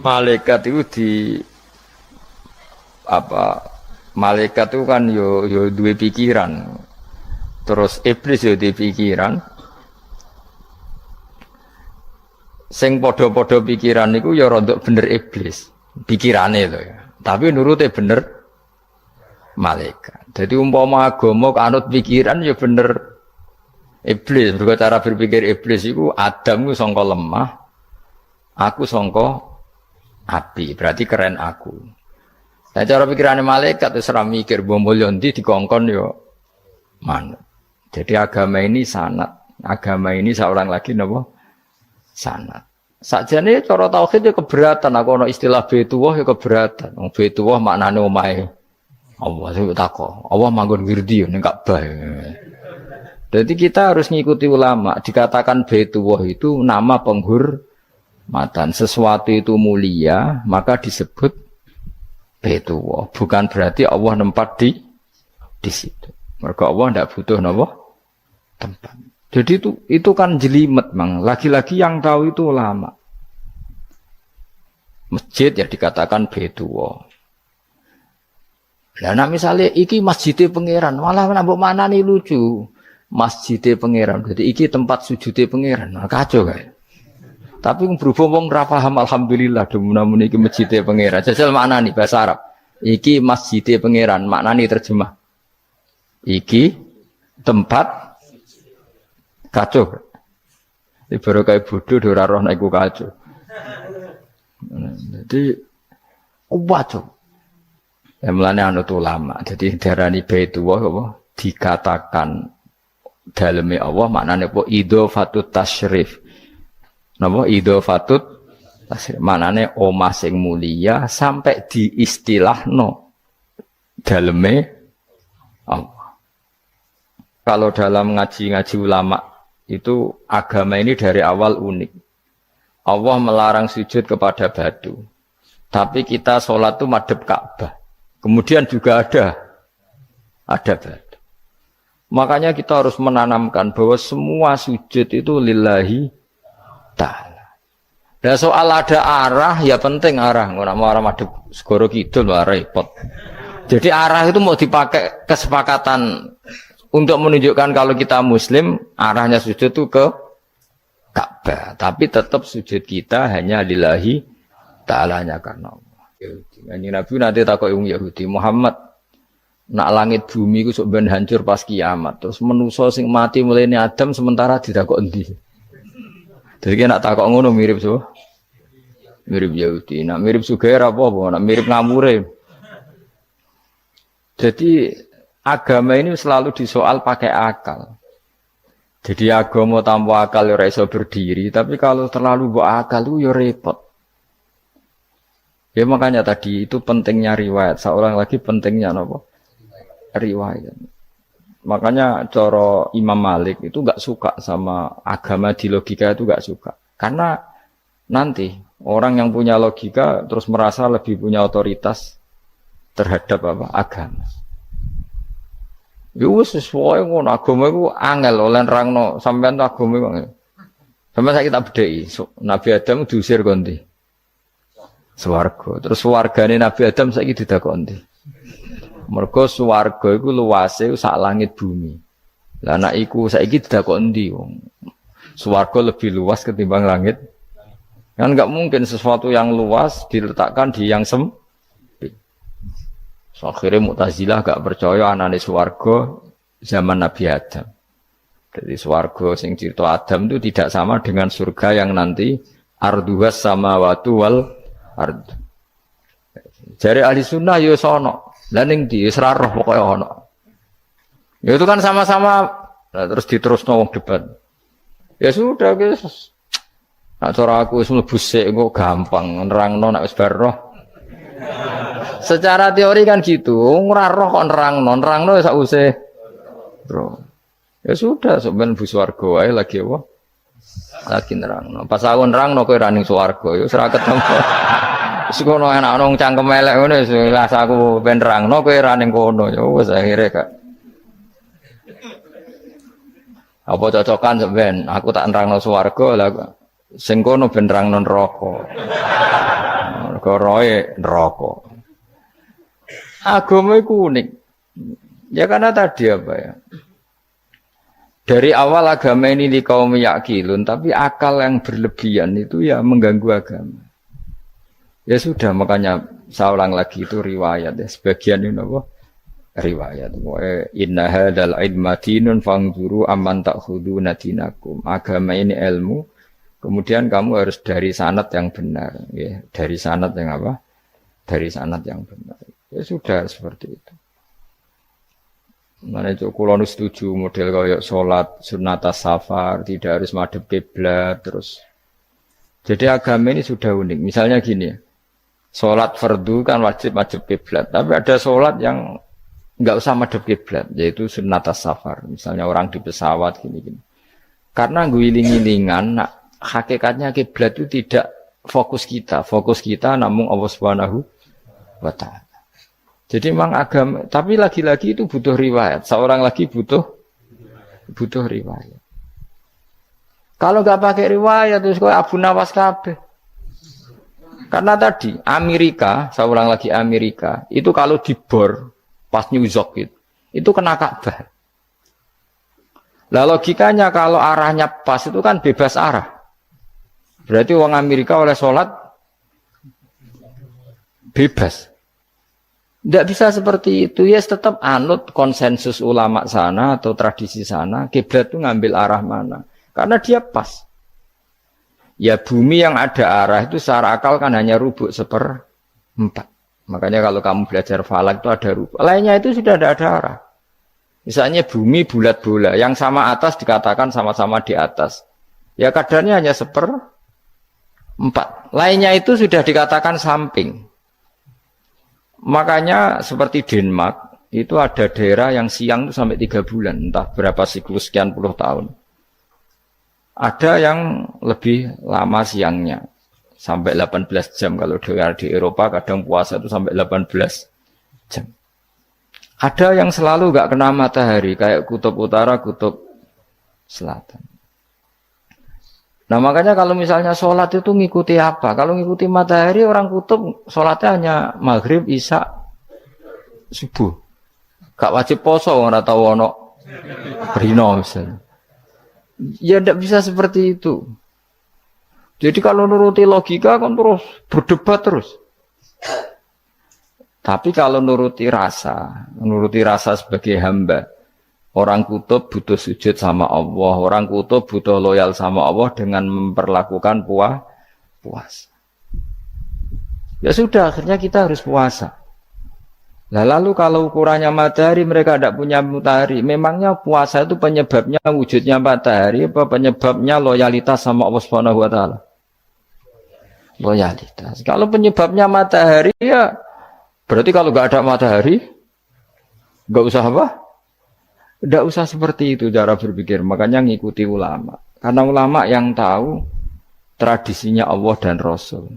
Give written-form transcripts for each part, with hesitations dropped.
Malaikat itu di apa? Malaikat itu kan yo duwe pikiran. Terus iblis yo duwe pikiran. Sing padha-padha pikiran niku ya rada bener iblis. Pikirane lho ya. Tapi nurute bener malaikat. Jadi umpama agama kanut pikiran ya bener iblis. Mergo cara berpikir iblis iku Adam ku sangka lemah, aku sangka api. Berarti keren aku. Nah cara pikirane malaikat wis ora mikir mbok mulya ndi dikongkon ya manut. Jadi agama ini sanat. Agama ini seorang lagi napa? Sanat. Sakjane cara tauhid ya keberatan. Aku ana istilah Baitullah ya keberatan. Wong Baitullah maknane omahe Allah sing takok. Allah manggon wirdi ning Ka'bah. Jadi kita harus ngikuti ulama. Dikatakan Baitullah itu nama penghormatan. Sesuatu itu mulia, maka disebut Baitullah. Bukan berarti Allah nempat di situ. Mergo Allah ndak butuh napa? Tempat. Jadi itu kan jelimet, Mang. Lagi-lagi yang tahu itu ulama. Masjid ya dikatakan Baitullah. Lah nek misale iki masjidé pangeran, malah nek mbok manani lucu. Masjidé pangeran. Jadi iki tempat sujudé pangeran. Nah, kacau kae. Tapi berhubung wong ora paham alhamdulillah demun iki masjidé pangeran. Jajal maknani bahasa Arab. Iki masjidé pangeran, maknani terjemah. Iki tempat kacau. Baru kayak bodoh ora roh nek iku kacau. Jadi kacau. Ya mulane anut ulama. Jadi darani Baitullah apa dikatakan daleme Allah maknane apa idhofatut tasyrif. Napa idhofatut tasyrif maknane omah sing mulia sampai diistilahno daleme Allah. Kalau dalam ngaji-ngaji ulama itu agama ini dari awal unik. Allah melarang sujud kepada batu. Tapi kita sholat itu madhep Ka'bah. Kemudian juga ada batu. Makanya kita harus menanamkan bahwa semua sujud itu lillahi ta'ala. Dan soal ada arah, ya penting arah. Nggak mau arah madhep segoro kidul, repot. Jadi arah itu mau dipakai kesepakatan untuk menunjukkan kalau kita Muslim, arahnya sujud itu ke Ka'bah. Tapi tetap sujud kita hanya lillahi ta'alanya karena Allah. Nabi nanti takut yang Yahudi, Muhammad, nak langit bumi itu sok ben hancur pas kiamat. Terus manusa sing mati mulai ini Adam sementara tidak kok endi. Jadi kita nak takut ngono mirip so, mirip Yahudi. Nak mirip Sugair apa? Nak mirip Ngamure. Jadi agama ini selalu disoal pakai akal. Jadi agama tanpa akal ya iso berdiri, tapi kalau terlalu bawa akal itu ya repot. Ya makanya tadi itu pentingnya riwayat. Seorang lagi pentingnya apa? Riwayat. Makanya cara Imam Malik itu enggak suka sama agama di logika itu enggak suka. Karena nanti orang yang punya logika terus merasa lebih punya otoritas terhadap apa? Agama. Ya wis sesuai ngono agama iku angel oleh nerangno sampean agama iku. Sampeyan saiki tak bedheki. Nabi Adam diusir kondi. Swarga. Terus swargane Nabi Adam saiki didakoni. Mergo swarga iku luase sak langit bumi. Lah nek iku saiki didakoni ndi wong. Swarga lebih luas ketimbang langit. Kan enggak mungkin sesuatu yang luas diletakkan di yang sempit. So, akhirnya Mu'tazilah enggak percaya anane swarga zaman Nabi Adam. Jadi swarga sing cerita Adam itu tidak sama dengan surga yang nanti arduhas samawati wal ard. Jari ahli sunnah ya sono. Lah ning ndi wis ra roh pokoke ono. Ya itu kan sama-sama nah, terus diterusno wong debat. Ya sudah guys. Nak cara aku wis mlebu sik kok gampang nerangno nek wis bar roh. Secara teori kan gitu, ora roh kok nerangno sak usih. Bro. Ya sudah sampean bu swarga wae lagi apa? Lagi nerangno. Pas aku nerangno kowe ra ning swarga ya wis ra ketemu. Sekono enak nang cangkem elek ngono wis aku ben nerangno kowe ra ning kono ya wis akhire gak. Apa cocokan sampean? Aku tak nerangno swarga lah sing kono ben nerangno neraka. mergo roe neraka. Agama itu unik. Ya karena tadi apa ya? Dari awal agama ini di kaum yakilun, tapi akal yang berlebihan itu ya mengganggu agama. Ya sudah, makanya saya ulang lagi itu riwayat ya. Sebagian ini apa? Riwayat. Inna hadzal ilma dinun fangzuru amman ta'khuduna dinakum. Agama ini ilmu, kemudian kamu harus dari sanad yang benar, ya. Dari sanad yang apa? Dari sanad yang benar. Ya sudah seperti itu. Mana itu kalau setuju model kayak sholat sunat safar tidak harus madhep kiblat terus. Jadi agama ini sudah unik. Misalnya gini, sholat fardu kan wajib madhep kiblat, tapi ada sholat yang nggak usah madhep kiblat, yaitu sunat safar. Misalnya orang di pesawat gini-gini. Karena guling-gilingan, hakikatnya kiblat itu tidak fokus kita namun Allah Subhanahu wa Ta'ala. Jadi memang agama, tapi lagi-lagi itu butuh riwayat. Seorang lagi butuh riwayat. Kalau nggak pakai riwayat terus kok Abu Nawas kabeh. Karena tadi Amerika, seorang lagi Amerika, itu kalau dibor pas New York itu kena Ka'bah. Lah logikanya kalau arahnya pas itu kan bebas arah. Berarti orang Amerika oleh sholat bebas. Tidak bisa seperti itu, ya tetap anut konsensus ulama sana atau tradisi sana, kiblat itu ngambil arah mana. Karena dia pas. Ya bumi yang ada arah itu secara akal kan hanya rubuk 1/4. Makanya kalau kamu belajar falak itu ada rubuk. Lainnya itu sudah tidak ada arah. Misalnya bumi bulat bola, yang sama atas dikatakan sama-sama di atas. Ya kadarnya hanya 1/4. Lainnya itu sudah dikatakan samping. Makanya seperti Denmark, itu ada daerah yang siang itu sampai 3 bulan, entah berapa siklus sekian puluh tahun. Ada yang lebih lama siangnya, sampai 18 jam. Kalau di Eropa kadang puasa itu sampai 18 jam. Ada yang selalu nggak kena matahari, kayak kutub utara, kutub selatan. Nah makanya kalau misalnya sholat itu ngikuti apa? Kalau ngikuti matahari orang kutub sholatnya hanya maghrib, isya, subuh. Gak wajib poso orang tahu ono berino misalnya. Ya tidak bisa seperti itu. Jadi kalau nuruti logika kan terus berdebat terus. Tapi kalau nuruti rasa sebagai hamba. Orang kutub butuh sujud sama Allah, orang kutub butuh loyal sama Allah dengan memperlakukan puasa. Ya sudah, akhirnya kita harus puasa. Nah, lalu kalau ukurannya matahari, mereka tidak punya matahari. Memangnya puasa itu penyebabnya wujudnya matahari, apa penyebabnya loyalitas sama Allah Subhanahu wa Ta'ala? Loyalitas. Kalau penyebabnya matahari, ya berarti kalau nggak ada matahari, nggak usah apa? Tidak usah seperti itu cara berpikir, makanya ngikuti ulama. Karena ulama yang tahu tradisinya Allah dan Rasul.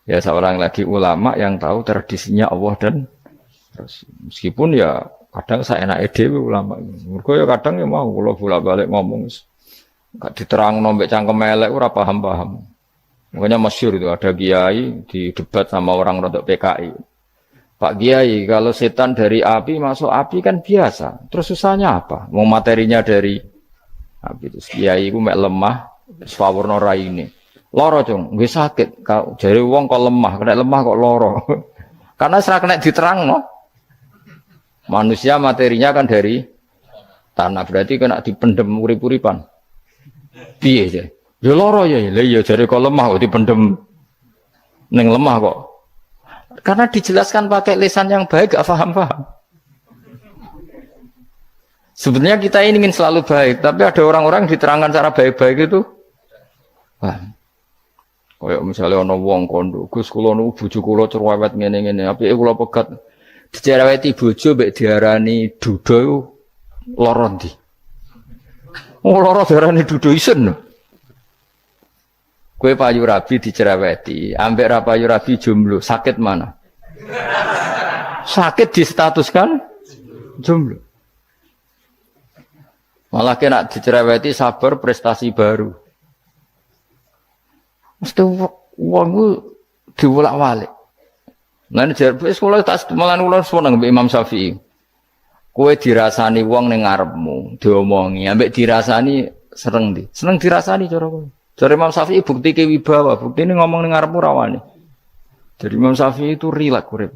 Ya seorang lagi ulama yang tahu tradisinya Allah dan Rasul. Meskipun ya kadang saya enak dewe ulama. Mereka ya kadang ya mau kalau bolak-balik ngomong. Gak diterang nombek cangkem elek ora paham-paham. Makanya masyhur itu ada kiai di debat sama orang rodok PKI. Pak Kiai, kalau setan dari api masuk api kan biasa. Terus susahnya apa? Mau materinya dari api itu. Kiai itu mek lemah, sawurna raine. Loro cung, nggih sakit. Jare wong kok lemah, kena lemah kok loro. Karena serak kena diterang no. Manusia materinya kan dari tanah, berarti kena dipendem urip-uripan. Piye ya? Ya loro ya, lha ya jare kok lemah kok dipendem ning lemah kok. Karena dijelaskan pakai lisan yang baik, gak paham-paham. Sebenarnya kita ini ingin selalu baik, tapi ada orang-orang diterangkan cara baik-baik itu. Paham. Kayak misalnya ana wong kondo, Gus kula nu bojo kula cerewet ngene-ngene, apike kula pegat dicereweti bojo mbek diarani duda iku lara ndi? Oh lara diarani duda isen. Kue payu rabi dicereweti, ambek ra payu rabi jomblo, sakit mana? Sakit distatuskan jomblo. Malah kena dicereweti sabar prestasi baru. Mesti Wong ku diwolak-walik. Lan jar sekolah tak malan kula seneng mbek Imam Syafi'i. Kowe dirasani wong ning ngarepmu, diomongi, ambek dirasani seneng ndi? Seneng dirasani cara kowe. Cara Imam Syafi'i buktike wibawa, buktine ngomong ning ngarepmu ra wani. Jadi Imam Syafi'i itu rileks urip.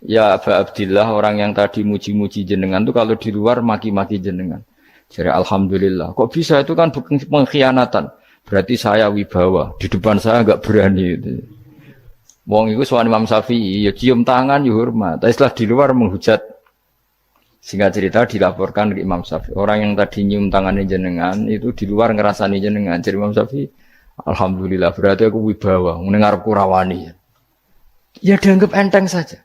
Ya Aba Abdillah, orang yang tadi muji-muji jenengan tuh kalau di luar maki-maki jenengan. Jadi alhamdulillah. Kok bisa itu kan bukan pengkhianatan. Berarti saya wibawa. Di depan saya enggak berani itu. Wong iku sowan Imam Syafi'i ya cium tangan ya hormat. Tapi setelah di luar menghujat. Singkat cerita dilaporkan ke Imam Syafi'i. Orang yang tadi nyium tangannya jenengan itu di luar ngerasani jenengan. Jadi Imam Syafi'i alhamdulillah berarti aku wibawa. Mendengar kurawani. Ya dianggap enteng saja.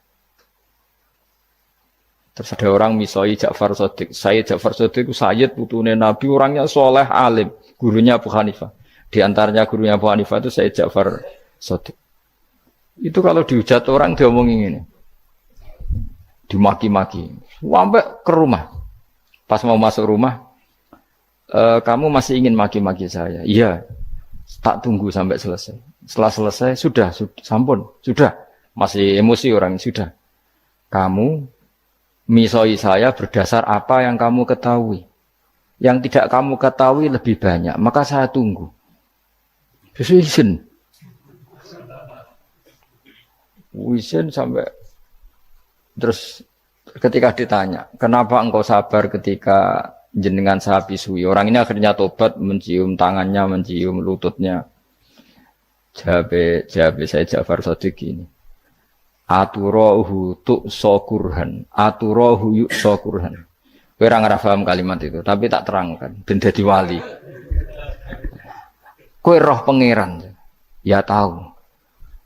Terus ada orang misoi Ja'far Shadiq. Ja'far Shadiq itu Sayyid putune Nabi, orangnya soleh alim, gurunya Abu Hanifah. Di antaranya gurunya Abu Hanifah itu Sayyid Ja'far Shadiq. Itu kalau dihujat orang diomongin ini. Dimaki-maki. Sampai ke rumah. Pas mau masuk rumah, kamu masih ingin maki-maki saya? Iya. Tak tunggu sampai selesai. Setelah selesai, sudah, sampun, sudah. Masih emosi orang, sudah. Kamu misoi saya berdasar apa yang kamu ketahui. Yang tidak kamu ketahui lebih banyak. Maka saya tunggu. Izin sampai. Terus ketika ditanya, kenapa engkau sabar ketika jenengan saya pisui? Orang ini akhirnya tobat, mencium tangannya, mencium lututnya. Jawab saya Ja'far Shadiq ini. Aturahu tu'sokurhan, aturahu yu'sokurhan. Kowe ora ngrafaham kalimat itu, tapi tak terangkan ben dadi wali. Kowe roh pangeran. Ya tahu.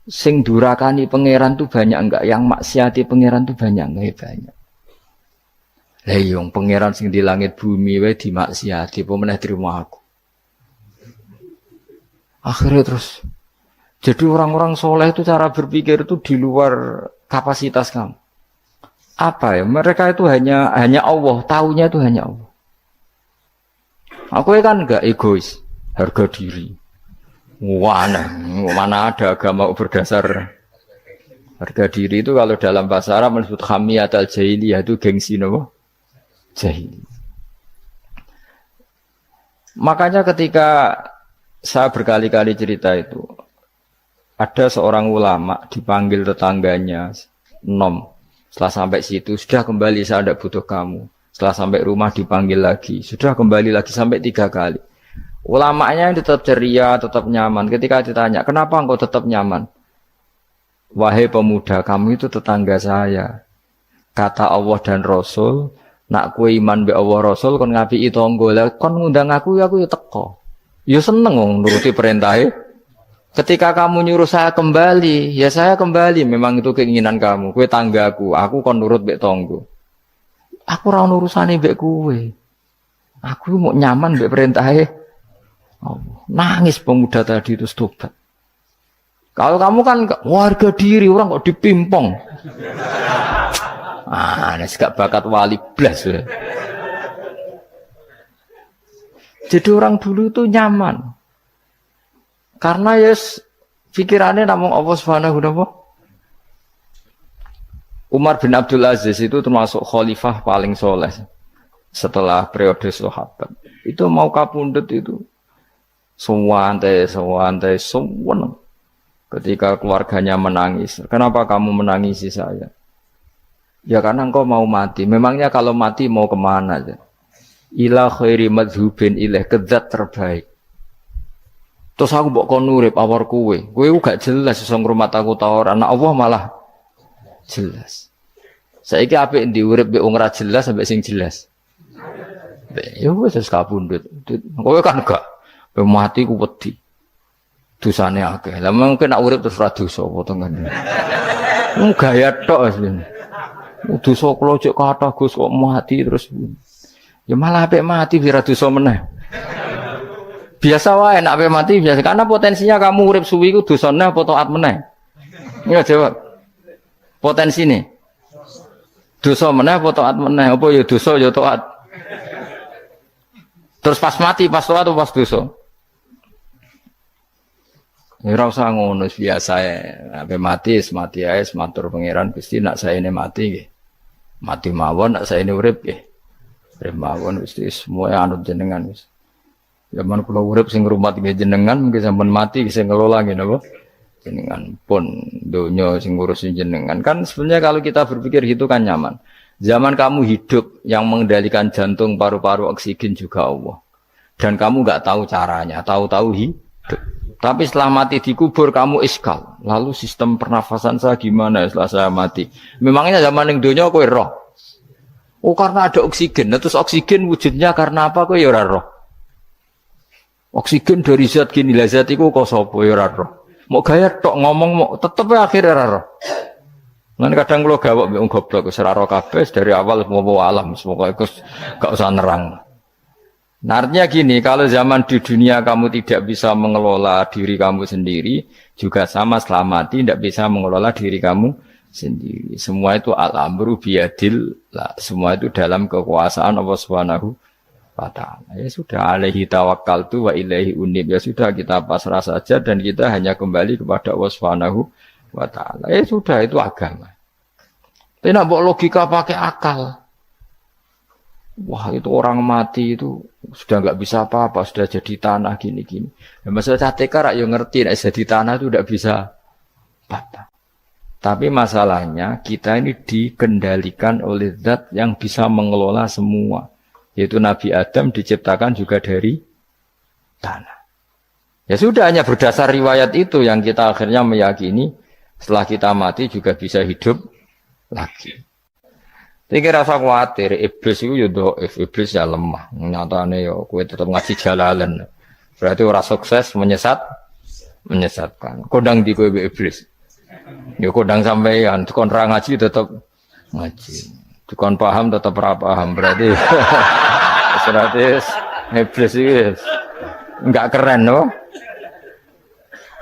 Sing durakani pangeran tuh banyak enggak? Yang maksiati pangeran tuh banyak enggak? Ya banyak. Lah yung pangeran sing di langit bumi wae dimaksiati, apa meneh terima aku. Akhirnya terus jadi orang-orang soleh itu cara berpikir itu di luar kapasitas kamu. Apa ya? Mereka itu hanya Allah, taunya itu hanya Allah. Aku kan enggak egois, harga diri. Mana ada agama berdasar harga diri itu kalau dalam bahasa Arab disebut hamiyat al-jahiliyah itu gengsi nopo? Jahili. Makanya ketika saya berkali-kali cerita itu, ada seorang ulama dipanggil tetangganya, nom. Setelah sampai situ, sudah kembali saya tidak butuh kamu. Setelah sampai rumah dipanggil lagi, sudah kembali lagi sampai 3 kali. Ulamanya tetap ceria, tetap nyaman. Ketika ditanya, kenapa engkau tetap nyaman? Wahai pemuda, kamu itu tetangga saya. Kata Allah dan Rasul, nak kue iman be Allah Rasul, kon ngapi itu tangga, kon ngundang aku ya teko. Ya seneng nuruti perintahnya. Ketika kamu nyuruh saya kembali, ya saya kembali. Memang itu keinginan kamu. Kue tanggaku, aku kon nurut mbek tonggo. Aku ora urusane mbek kue. Aku mau nyaman mbek perintahe. Oh, nangis pemuda tadi itu tobat. Kalau kamu kan warga diri, orang kok dipimpong. Nek gak bakat wali blas. Jadi orang dulu itu nyaman. Karena yes, pikirannya namun Allah Subhanahu wa ta'ala. Umar bin Abdul Aziz itu termasuk khalifah paling soleh setelah periode sahabat. Itu mau kapundhut itu sewantai. Ketika keluarganya menangis, kenapa kamu menangisi saya? Ya karena engkau mau mati. Memangnya kalau mati mau kemana aja? Ila khairi madhubin ilaih, ke zat terbaik. Terus aku mbok kon urip awar kowe gak jelas iso ngrumat aku ta ora. Anak Allah malah jelas. Saiki apik ndi urip mbek wong ora jelas sampai sing jelas. Ya wis kapundhut. Kowe kan gak mati ku wedi. Dosane akeh. Lah mungkin nek urip terus ra dosa apa to kan. Gaya tok asline. Dosa kula cek kathah Gus kok mati terus. Ya malah apik mati biar dosa meneh. Biasa wae nek mati biasa karena potensinya kamu urip suwi iku dosane apa taat meneh. Ya jawab. Potensine. Dosa meneh apa taat meneh? Apa ya dosa ya taat. Terus pas mati pas taat atau pas dosa? Ya ora usah ngono biasa ya. Sampai mati ae matur pangeran Gusti nak saya ini mati nggih. Mati mawon nak saya ini urip nggih. Urip mawon Gusti semua anut jenengan wis. Zaman kula urip sing ngrumat nggih jenengan mungkin sampean mati sing ngelola nggih napa? Jenengan pun donya sing ngurusin jenengan. Kan sebenarnya kalau kita berpikir gitu kan nyaman. Zaman kamu hidup yang mengendalikan jantung, paru-paru, oksigen juga Allah. Dan kamu enggak tahu caranya, tahu-tahu hidup. Tapi setelah mati dikubur kamu iskal. Lalu sistem pernafasan saya gimana setelah saya mati? Memangnya zaman yang dunia kowe roh. Oh karena ada oksigen. Nah, terus oksigen wujudnya karena apa kowe ya ora roh. Oksigen dari zat gini lah zat iku kok sapa ya ora roh. Mau gaya tok ngomong mau tetep akhirnya ora roh. Lan kadang kula gawok mbek wong goblok wis ora roh kabeh dari awal semua alam semoga gak usah nerang. Nah, artinya gini, kalau zaman di dunia kamu tidak bisa mengelola diri kamu sendiri, juga sama setelah mati tidak bisa mengelola diri kamu sendiri. Semua itu al-amru biyadil, semua itu dalam kekuasaan Allah Subhanahu wa ta'ala. Ya sudah, alaihi tawakkaltu wa ilaihi unib. Ya sudah, kita pasrah saja dan kita hanya kembali kepada Allah Subhanahu wa ta'ala. Ya sudah, itu agama. Tapi nak bawa logika pakai akal. Wah itu orang mati itu sudah nggak bisa apa-apa, sudah jadi tanah gini-gini. Ya, masalah catekar ya ngerti, nah, jadi tanah itu tidak bisa apa-apa. Tapi masalahnya kita ini dikendalikan oleh zat yang bisa mengelola semua. Yaitu Nabi Adam diciptakan juga dari tanah. Ya sudah hanya berdasar riwayat itu yang kita akhirnya meyakini setelah kita mati juga bisa hidup lagi. Iki rasa kuatir, iblis itu ya dhaif, iblis ya lemah. Nyatane ya kowe tetep ngaji jalalan. Berarti ora sukses menyesatkan. Kodang di kowe iblis. Ya kodang sampean, dikon ra ngaji tetep ngaji. Dikon paham tetep ora paham. Berarti iblis itu enggak keren loh.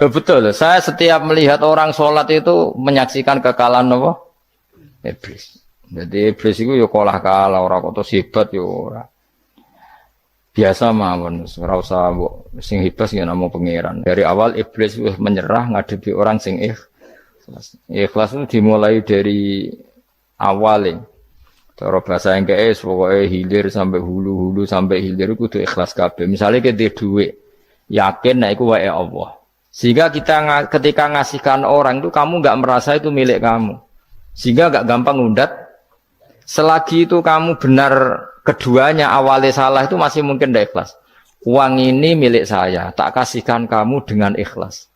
Betul, saya setiap melihat orang sholat itu menyaksikan kekalahan apa? Iblis. Jadi iblis itu ya kalah ora kok hebat ya ora. Biasa mawon, ora usah sing hebat ya namung pangeran. Dari awal iblis wis menyerah ngadepi orang sing ikhlas. Ikhlas itu dimulai dari awal. Cara bahasa Inggris pokoke hilir sampai hulu sampai hilir kudu ikhlas kabeh. Misale kita duit, yakin nek iku wae Allah. Sehingga kita ketika ngasihkan orang itu kamu enggak merasa itu milik kamu. Sehingga enggak gampang ngundat. Selagi itu kamu benar keduanya awalnya salah itu masih mungkin tidak ikhlas. Uang ini milik saya, tak kasihkan kamu dengan ikhlas.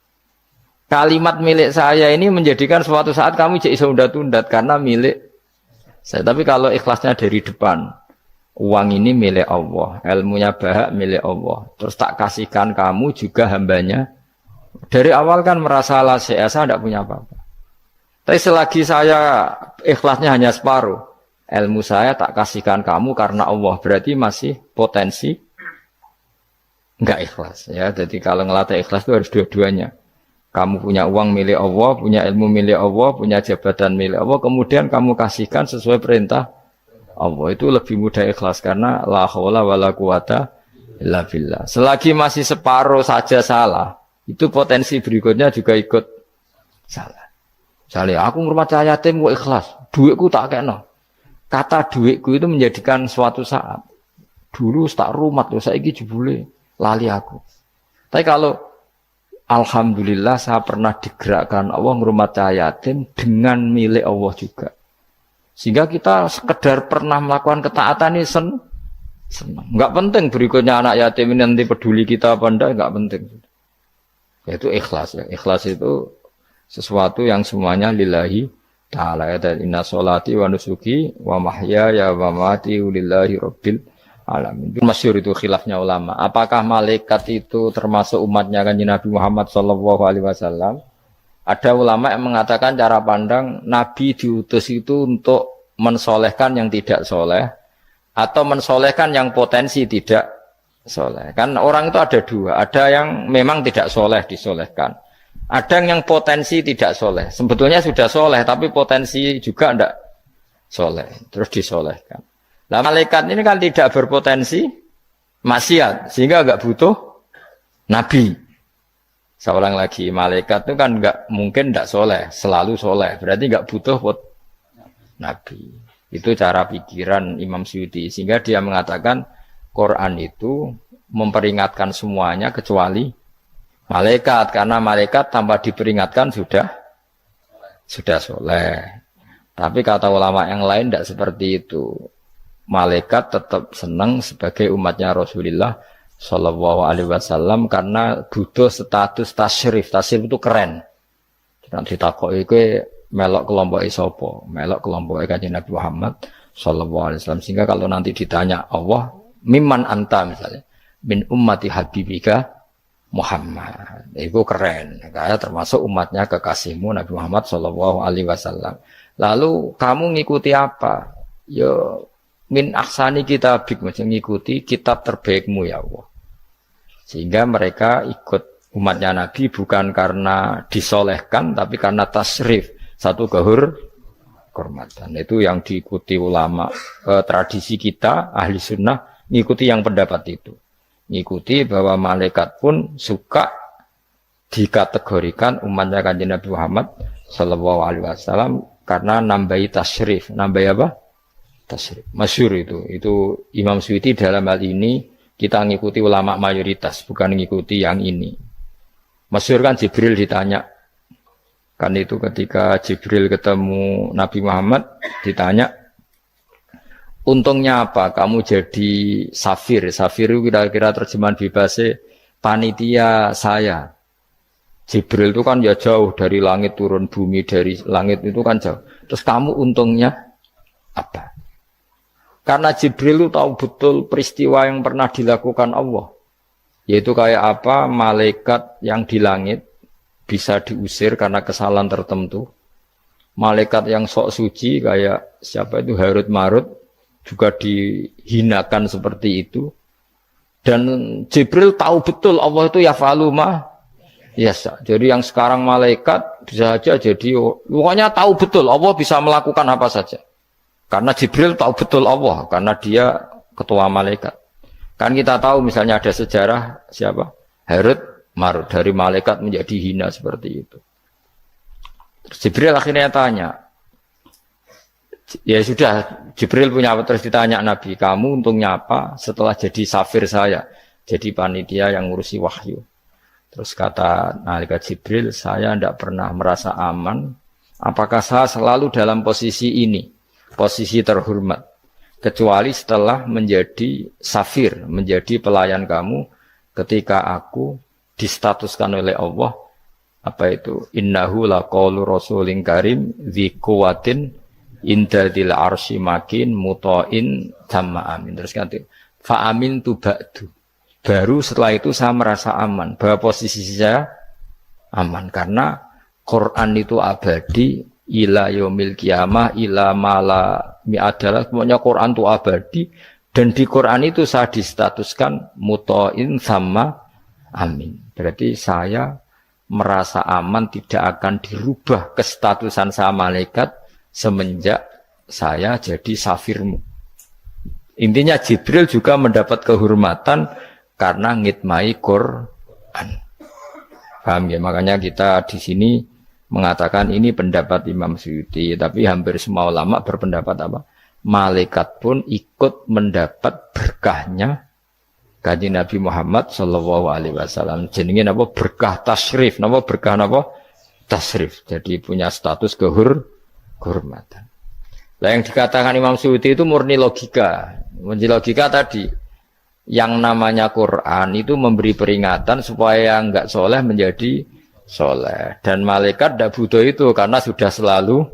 Kalimat milik saya ini menjadikan suatu saat kamu jadi undat-undat karena milik saya. Tapi kalau ikhlasnya dari depan, uang ini milik Allah, ilmunya bahak milik Allah. Terus tak kasihkan kamu juga hambanya. Dari awal kan merasa saya tidak punya apa-apa. Tapi selagi saya ikhlasnya hanya separuh. Ilmu saya tak kasihkan kamu karena Allah, berarti masih potensi enggak ikhlas ya. Jadi kalau ngelatih ikhlas itu harus dua-duanya. Kamu punya uang milik Allah, punya ilmu milik Allah, punya jabatan milik Allah, kemudian kamu kasihkan sesuai perintah Allah, itu lebih mudah ikhlas karena la haula wala quwata illa billah. Selagi masih separuh saja salah, itu potensi berikutnya juga ikut salah. Misalnya aku ngurmat yatim kok ikhlas, duitku tak kena. Kata duitku itu menjadikan suatu saat. Dulu tak rumat loh, saiki jebule lali aku. Tapi kalau alhamdulillah saya pernah digerakkan Allah ngrumat yatim dengan milik Allah juga. Sehingga kita sekedar pernah melakukan ketaatan ini senang. Enggak penting berikutnya anak yatim ini nanti peduli kita apa enggak penting. Yaitu ikhlas ya. Ikhlas itu sesuatu yang semuanya lillahi ta'ala ya, inna sholati wa nusuki wa mahyaya wa mamati lillahi rabbil alamin. Masyhur itu khilafnya ulama. Apakah malaikat itu termasuk umatnya Kanjeng Nabi Muhammad sallallahu alaihi wasallam? Ada ulama yang mengatakan cara pandang Nabi diutus itu untuk mensolehkan yang tidak soleh atau mensolehkan yang potensi tidak soleh. Kan orang itu ada dua, ada yang memang tidak soleh disolehkan. Ada yang potensi tidak soleh. Sebetulnya sudah soleh, tapi potensi juga tidak soleh. Terus disolehkan. Nah malaikat ini kan tidak berpotensi maksiat. Sehingga enggak butuh Nabi. Saya ulang lagi, malaikat itu kan nggak mungkin nggak soleh, selalu soleh. Berarti nggak butuh nabi. Itu cara pikiran Imam Suyuti. Sehingga dia mengatakan Quran itu memperingatkan semuanya kecuali malaikat. Karena malaikat tanpa diperingatkan sudah soleh. Tapi kata ulama yang lain tidak seperti itu. Malaikat tetap senang sebagai umatnya Rasulullah Shallallahu Alaihi Wasallam karena butuh status tasyrif. Tasyrif itu keren. Nanti takut itu melok kelompok isopo, melok kelompok Kanjeng Nabi Muhammad Shallallahu Alaihi Wasallam. Sehingga kalau nanti ditanya Allah, mimman anta misalnya, min ummati habibika Muhammad, itu keren. Kayak termasuk umatnya kekasihmu Nabi Muhammad Shallallahu Alaihi Wasallam. Lalu kamu ngikuti apa? Yo min ahsani kitabik, macam ngikuti kitab terbaikmu ya Allah. Sehingga mereka ikut umatnya Nabi bukan karena disolehkan, tapi karena tasrif, satu kehormatan. Itu yang diikuti ulama. Tradisi kita, ahli sunnah, ngikuti yang pendapat itu. Ngikuti bahwa malaikat pun suka dikategorikan umatnya Kanjeng Nabi Muhammad Sallallahu Alaihi Wasallam karena nambahi tasrif. Nambahi apa? Tasrif. Masyhur itu Imam Suyuti dalam hal ini kita ngikuti ulama mayoritas, bukan ngikuti yang ini. Masyhur kan Jibril ditanya, kan itu ketika Jibril ketemu Nabi Muhammad ditanya, untungnya apa kamu jadi safir? Safir itu kira-kira terjemahan bebasnya panitia saya. Jibril itu kan ya jauh dari langit turun bumi, dari langit itu kan jauh. Terus kamu untungnya apa? Karena Jibril itu tahu betul peristiwa yang pernah dilakukan Allah. Yaitu kayak apa malaikat yang di langit bisa diusir karena kesalahan tertentu. Malaikat yang sok suci kayak siapa itu Harut Marut juga dihinakan seperti itu. Dan Jibril tahu betul Allah itu yaf'alu ma yasha. Jadi yang sekarang malaikat bisa saja jadi pokoknya tahu betul Allah bisa melakukan apa saja. Karena Jibril tahu betul Allah, karena dia ketua malaikat. Kan kita tahu misalnya ada sejarah siapa? Harut Marut, dari malaikat menjadi hina seperti itu. Terus Jibril akhirnya tanya, ya sudah, Jibril punya apa? Terus ditanya Nabi, kamu untungnya apa setelah jadi safir saya, jadi panitia yang ngurusi wahyu. Terus kata malaikat Jibril, saya tidak pernah merasa aman, apakah saya selalu dalam posisi ini? Posisi terhormat, kecuali setelah menjadi safir, menjadi pelayan kamu ketika aku distatuskan oleh Allah apa itu innahu laqaulu rasulin karim dzi quwwatin inda dzil arsy makin muta'in tamma amin. Terus kata fa amin tu ba'du, baru setelah itu saya merasa aman bahwa posisi saya aman karena Quran itu abadi ila yaumil qiyamah ila mala mi'adalah, semuanya Quran itu abadi dan di Quran itu saya distatuskan muta'in sama amin. Berarti saya merasa aman tidak akan dirubah kestatusan saya malaikat semenjak saya jadi safirmu. Intinya Jibril juga mendapat kehormatan karena ngitmai Quran. Paham ya? Makanya kita di sini mengatakan ini pendapat Imam Suyuti, tapi hampir semua ulama berpendapat apa? Malaikat pun ikut mendapat berkahnya Kanjeng Nabi Muhammad Shallallahu Alaihi Wasallam. Jenenge apa? Berkah tasrif, apa berkah apa? Tasrif. Jadi punya status kehormatan. Nah yang dikatakan Imam Suyuti itu murni logika. Murni logika tadi, yang namanya Quran itu memberi peringatan supaya yang enggak soleh menjadi soleh, dan malaikat tidak butuh itu karena sudah selalu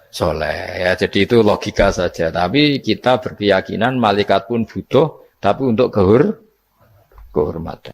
soleh ya. Jadi itu logika saja, tapi kita berkeyakinan malaikat pun butuh, tapi untuk kehormatan.